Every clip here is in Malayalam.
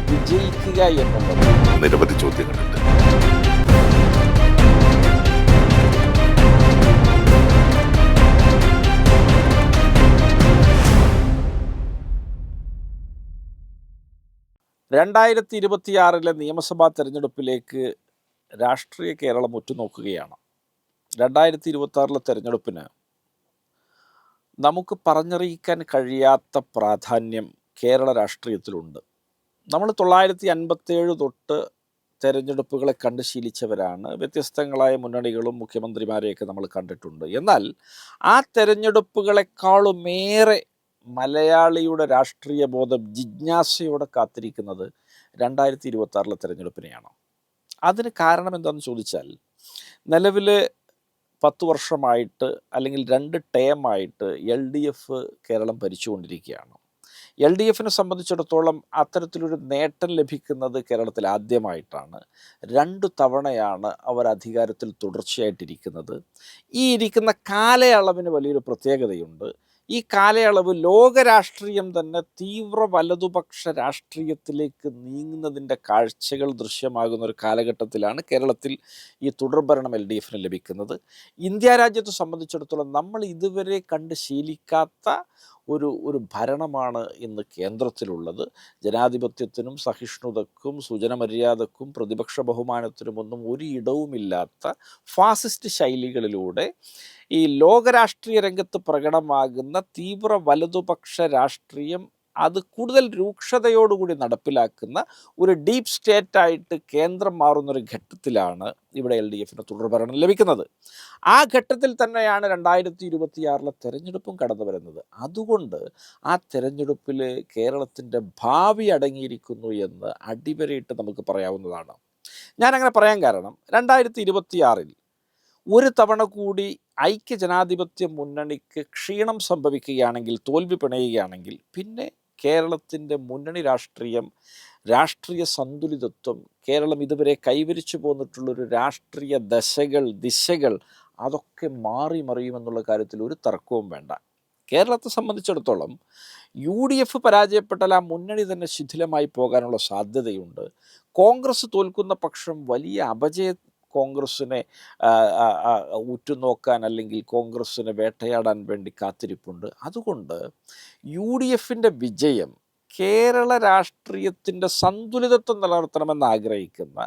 വിജയിക്കുക എന്നുള്ളത് നിരവധി ചോദ്യങ്ങളുണ്ട്. രണ്ടായിരത്തി ഇരുപത്തിയാറിലെ നിയമസഭാ തെരഞ്ഞെടുപ്പിലേക്ക് രാഷ്ട്രീയ കേരളം ഉറ്റുനോക്കുകയാണ്. 2026 തെരഞ്ഞെടുപ്പിന് നമുക്ക് പറഞ്ഞറിയിക്കാൻ കഴിയാത്ത പ്രാധാന്യം കേരള രാഷ്ട്രീയത്തിലുണ്ട്. നമ്മൾ 957 തൊട്ട് തെരഞ്ഞെടുപ്പുകളെ കണ്ട് ശീലിച്ചവരാണ്. വ്യത്യസ്തങ്ങളായ മുന്നണികളും മുഖ്യമന്ത്രിമാരെയൊക്കെ നമ്മൾ കണ്ടിട്ടുണ്ട്. എന്നാൽ ആ തെരഞ്ഞെടുപ്പുകളെക്കാളുമേറെ മലയാളിയുടെ രാഷ്ട്രീയ ബോധം ജിജ്ഞാസയോടെ കാത്തിരിക്കുന്നത് 2026 തെരഞ്ഞെടുപ്പിനെയാണ്. അതിന് കാരണം എന്താണെന്ന് ചോദിച്ചാൽ, നിലവിൽ 10 വർഷമായിട്ട് അല്ലെങ്കിൽ 2 ടേമായിട്ട് LDF കേരളം ഭരിച്ചുകൊണ്ടിരിക്കുകയാണ്. LDFിനെ സംബന്ധിച്ചിടത്തോളം അത്തരത്തിലൊരു നേട്ടം ലഭിക്കുന്നത് കേരളത്തിൽ ആദ്യമായിട്ടാണ്. 2 തവണയാണ് അവർ അധികാരത്തിൽ തുടർച്ചയായിട്ടിരിക്കുന്നത്. ഈ ഇരിക്കുന്ന കാലയളവിന് വലിയൊരു പ്രത്യേകതയുണ്ട്. ഈ കാലയളവ് ലോകരാഷ്ട്രീയം തന്നെ തീവ്ര വലതുപക്ഷ രാഷ്ട്രീയത്തിലേക്ക് നീങ്ങുന്നതിൻ്റെ കാഴ്ചകൾ ദൃശ്യമാകുന്ന ഒരു കാലഘട്ടത്തിലാണ് കേരളത്തിൽ ഈ തുടർഭരണം LDFിന് ലഭിക്കുന്നത്. ഇന്ത്യ രാജ്യത്തെ സംബന്ധിച്ചിടത്തോളം നമ്മൾ ഇതുവരെ കണ്ട് ശീലിക്കാത്ത ഒരു ഭരണമാണ് ഇന്ന് കേന്ദ്രത്തിലുള്ളത്. ജനാധിപത്യത്തിനും സഹിഷ്ണുതക്കും സുജനമര്യാദക്കും പ്രതിപക്ഷ ബഹുമാനത്തിനുമൊന്നും ഒരു ഇടവുമില്ലാത്ത ഫാസിസ്റ്റ് ശൈലികളിലൂടെ ഈ ലോകരാഷ്ട്രീയ രംഗത്ത് പ്രകടമാകുന്ന തീവ്ര വലതുപക്ഷ രാഷ്ട്രീയം അത് കൂടുതൽ രൂക്ഷതയോടുകൂടി നടപ്പിലാക്കുന്ന ഒരു ഡീപ്പ് സ്റ്റേറ്റായിട്ട് കേന്ദ്രം മാറുന്നൊരു ഘട്ടത്തിലാണ് ഇവിടെ LDFിന് തുടർഭരണം ലഭിക്കുന്നത്. ആ ഘട്ടത്തിൽ തന്നെയാണ് 2026 തെരഞ്ഞെടുപ്പും കടന്നു വരുന്നത്. അതുകൊണ്ട് ആ തെരഞ്ഞെടുപ്പിൽ കേരളത്തിൻ്റെ ഭാവി അടങ്ങിയിരിക്കുന്നു എന്ന് അടിവരയിട്ട് നമുക്ക് പറയാവുന്നതാണ്. ഞാനങ്ങനെ പറയാൻ കാരണം, 2026 ഒരു തവണ കൂടി ഐക്യ ജനാധിപത്യ മുന്നണിക്ക് ക്ഷീണം സംഭവിക്കുകയാണെങ്കിൽ, തോൽവി പിണയുകയാണെങ്കിൽ, പിന്നെ കേരളത്തിൻ്റെ മുന്നണി രാഷ്ട്രീയ സന്തുലിതത്വം, കേരളം ഇതുവരെ കൈവരിച്ചു പോന്നിട്ടുള്ളൊരു രാഷ്ട്രീയ ദിശകൾ അതൊക്കെ മാറി മറിയുമെന്നുള്ള കാര്യത്തിൽ ഒരു തർക്കവും വേണ്ട. കേരളത്തെ സംബന്ധിച്ചിടത്തോളം UDF പരാജയപ്പെട്ടാൽ ആ മുന്നണി തന്നെ ശിഥിലമായി പോകാനുള്ള സാധ്യതയുണ്ട്. കോൺഗ്രസ് തോൽക്കുന്ന പക്ഷം വലിയ കോൺഗ്രസ്സിനെ ഉറ്റുനോക്കാൻ അല്ലെങ്കിൽ കോൺഗ്രസ്സിനെ വേട്ടയാടാൻ വേണ്ടി കാത്തിരിപ്പുണ്ട്. അതുകൊണ്ട് UDFിൻ്റെ വിജയം കേരള രാഷ്ട്രീയത്തിൻ്റെ സന്തുലിതത്വം നിലനിർത്തണമെന്ന് ആഗ്രഹിക്കുന്ന,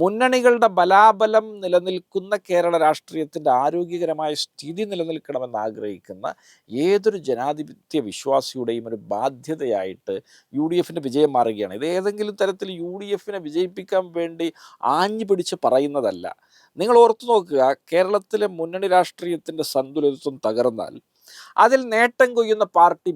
മുന്നണികളുടെ ബലാബലം നിലനിൽക്കുന്ന കേരള രാഷ്ട്രീയത്തിൻ്റെ ആരോഗ്യകരമായ സ്ഥിതി നിലനിൽക്കണമെന്ന് ആഗ്രഹിക്കുന്ന ഏതൊരു ജനാധിപത്യ വിശ്വാസിയുടെയും ഒരു ബാധ്യതയായിട്ട് UDFിൻ്റെ വിജയം മാറുകയാണ്. ഇത് ഏതെങ്കിലും തരത്തിൽ UDFിനെ വിജയിപ്പിക്കാൻ വേണ്ടി ആഞ്ഞു പിടിച്ച് പറയുന്നതല്ല. നിങ്ങൾ ഓർത്തു നോക്കുക, കേരളത്തിലെ മുന്നണി രാഷ്ട്രീയത്തിൻ്റെ സന്തുലിതത്വം തകർന്നാൽ അതിൽ നേട്ടം കൊയ്യുന്ന പാർട്ടി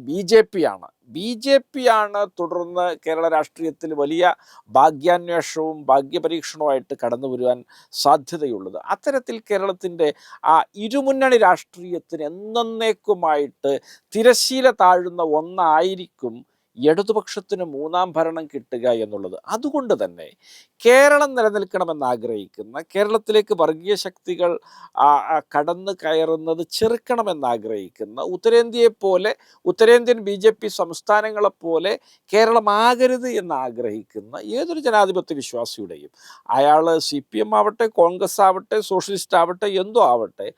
BJP ആണ് തുടർന്ന് കേരള രാഷ്ട്രീയത്തിൽ വലിയ ഭാഗ്യാന്വേഷണവും ഭാഗ്യപരീക്ഷണവുമായിട്ട് കടന്നു വരുവാൻ സാധ്യതയുള്ളത്. അത്തരത്തിൽ കേരളത്തിൻ്റെ ആ ഇരുമുന്നണി രാഷ്ട്രീയത്തിന് എന്നേക്കുമായിട്ട് തിരശ്ശീല താഴുന്ന ഒന്നായിരിക്കും ഇടതുപക്ഷത്തിന് 3ാം ഭരണം കിട്ടുക എന്നുള്ളത്. അതുകൊണ്ട് തന്നെ കേരളം നിലനിൽക്കണമെന്ന് ആഗ്രഹിക്കുന്ന, കേരളത്തിലേക്ക് വർഗീയ ശക്തികൾ കടന്നു കയറുന്നത് ചെറുക്കണമെന്നാഗ്രഹിക്കുന്ന, ഉത്തരേന്ത്യൻ BJP സംസ്ഥാനങ്ങളെപ്പോലെ കേരളം ആകരുത് എന്നാഗ്രഹിക്കുന്ന ഏതൊരു ജനാധിപത്യ വിശ്വാസിയുടെയും, അയാൾ CPM ആവട്ടെ, കോൺഗ്രസ് ആവട്ടെ, സോഷ്യലിസ്റ്റ് ആവട്ടെ, എന്തോ ആവട്ടെ,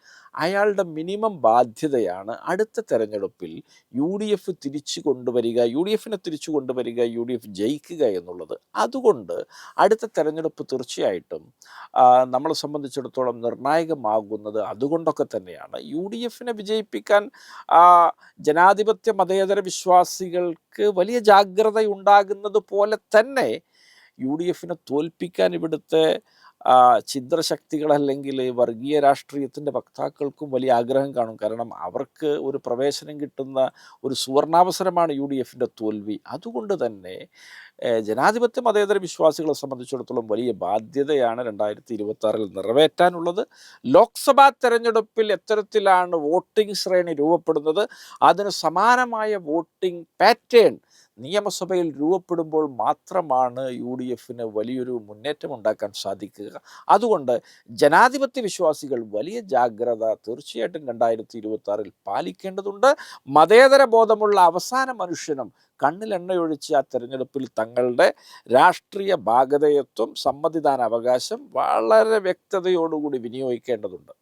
അയാളുടെ മിനിമം ബാധ്യതയാണ് അടുത്ത തെരഞ്ഞെടുപ്പിൽ UDFിനെ തിരിച്ചു കൊണ്ടുവരിക, UDF ജയിക്കുക എന്നുള്ളത്. അതുകൊണ്ട് അടുത്ത തെരഞ്ഞെടുപ്പ് തീർച്ചയായിട്ടും നമ്മളെ സംബന്ധിച്ചിടത്തോളം നിർണായകമാകുന്നത് അതുകൊണ്ടൊക്കെ തന്നെയാണ്. UDFിനെ വിജയിപ്പിക്കാൻ ജനാധിപത്യ മതേതര വിശ്വാസികൾക്ക് വലിയ ജാഗ്രത ഉണ്ടാകുന്നത് പോലെ തന്നെ UDFിനെ തോൽപ്പിക്കാൻ ഇവിടുത്തെ ഛിദ്രശക്തികൾ അല്ലെങ്കിൽ വർഗീയ രാഷ്ട്രീയത്തിൻ്റെ വക്താക്കൾക്കും വലിയ ആഗ്രഹം കാണും. കാരണം അവർക്ക് ഒരു പ്രവേശനം കിട്ടുന്ന ഒരു സുവർണാവസരമാണ് UDFിൻ്റെ തോൽവി. അതുകൊണ്ട് തന്നെ ജനാധിപത്യ മതേതര വിശ്വാസികളെ സംബന്ധിച്ചിടത്തോളം വലിയ ബാധ്യതയാണ് 2026 നിറവേറ്റാനുള്ളത്. ലോക്സഭാ തെരഞ്ഞെടുപ്പിൽ എത്തരത്തിലാണ് വോട്ടിംഗ് ശ്രേണി രൂപപ്പെടുന്നത്, അതിന് സമാനമായ വോട്ടിംഗ് പാറ്റേൺ നിയമസഭയിൽ രൂപപ്പെടുമ്പോൾ മാത്രമാണ് യു ഡി എഫിന് വലിയൊരു മുന്നേറ്റം ഉണ്ടാക്കാൻ സാധിക്കുക. അതുകൊണ്ട് ജനാധിപത്യ വിശ്വാസികൾ വലിയ ജാഗ്രത തീർച്ചയായിട്ടും 2026 പാലിക്കേണ്ടതുണ്ട്. മതേതര ബോധമുള്ള അവസാന മനുഷ്യനും കണ്ണിലെണ്ണയൊഴിച്ച് ആ തെരഞ്ഞെടുപ്പിൽ തങ്ങളുടെ രാഷ്ട്രീയ ഭാഗധേയത്വം, സമ്മതിദാന അവകാശം വളരെ വ്യക്തതയോടുകൂടി വിനിയോഗിക്കേണ്ടതുണ്ട്.